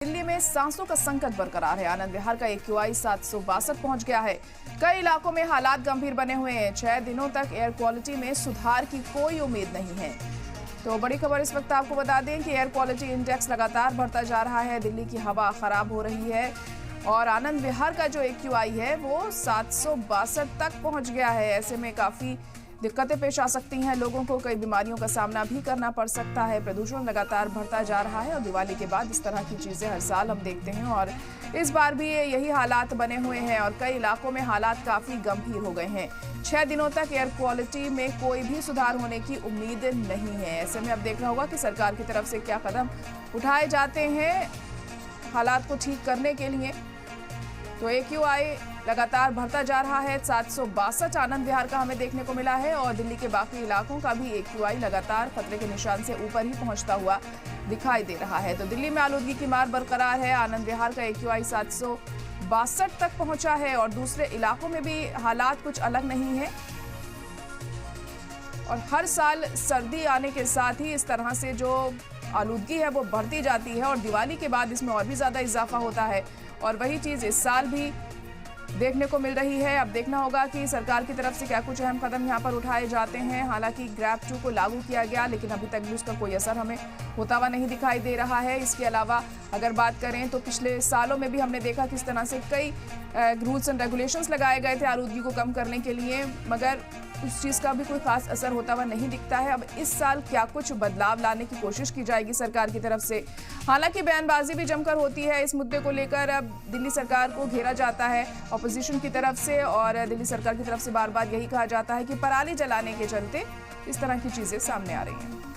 दिल्ली में सांसों का संकट बरकरार है। आनंद विहार का AQI 762 पहुंच गया है। कई इलाकों में हालात गंभीर बने हुए हैं। 6 दिनों तक एयर क्वालिटी में सुधार की कोई उम्मीद नहीं है। तो बड़ी खबर इस वक्त आपको बता दें कि एयर क्वालिटी इंडेक्स लगातार बढ़ता जा रहा है। दिल्ली की हवा खराब हो रही है और आनंद विहार का जो AQI है वो 762 तक पहुंच गया है। ऐसे में काफी दिक्कतें पेश आ सकती हैं। लोगों को कई बीमारियों का सामना भी करना पड़ सकता है। प्रदूषण लगातार बढ़ता जा रहा है और दिवाली के बाद इस तरह की चीजें हर साल हम देखते हैं और इस बार भी यही हालात बने हुए हैं और कई इलाकों में हालात काफी गंभीर हो गए हैं। 6 दिनों तक एयर क्वालिटी में कोई भी सुधार होने की उम्मीद नहीं है। ऐसे में अब देखना होगा कि सरकार की तरफ से क्या कदम उठाए जाते हैं हालात को ठीक करने के लिए। तो AQI लगातार बढ़ता जा रहा है। 762 आनंद विहार का हमें देखने को मिला है और दिल्ली के बाकी इलाकों का भी AQI लगातार खतरे के निशान से ऊपर ही पहुंचता हुआ दिखाई दे रहा है। तो दिल्ली में आलूदगी की मार बरकरार है। आनंद विहार का AQI 762 तक पहुंचा है और दूसरे इलाकों में भी हालात कुछ अलग नहीं है। और हर साल सर्दी आने के साथ ही इस तरह से जो आलूदगी है वो बढ़ती जाती है और दिवाली के बाद इसमें और भी ज्यादा इजाफा होता है और वही चीज इस साल भी देखने को मिल रही है। अब देखना होगा कि सरकार की तरफ से क्या कुछ अहम कदम यहाँ पर उठाए जाते हैं। हालांकि ग्रैब 2 को लागू किया गया लेकिन अभी तक भी उसका कोई असर हमें होता हुआ नहीं दिखाई दे रहा है। इसके अलावा अगर बात करें तो पिछले सालों में भी हमने देखा किस तरह से कई रूल्स एंड रेगुलेशंस लगाए गए थे आलूदगी को कम करने के लिए, मगर उस चीज़ का भी कोई खास असर होता हुआ नहीं दिखता है। अब इस साल क्या कुछ बदलाव लाने की कोशिश की जाएगी सरकार की तरफ से। हालांकि बयानबाजी भी जमकर होती है इस मुद्दे को लेकर। अब दिल्ली सरकार को घेरा जाता है ऑपोजिशन की तरफ से और दिल्ली सरकार की तरफ से बार बार यही कहा जाता है कि पराली जलाने के चलते इस तरह की चीजें सामने आ रही हैं।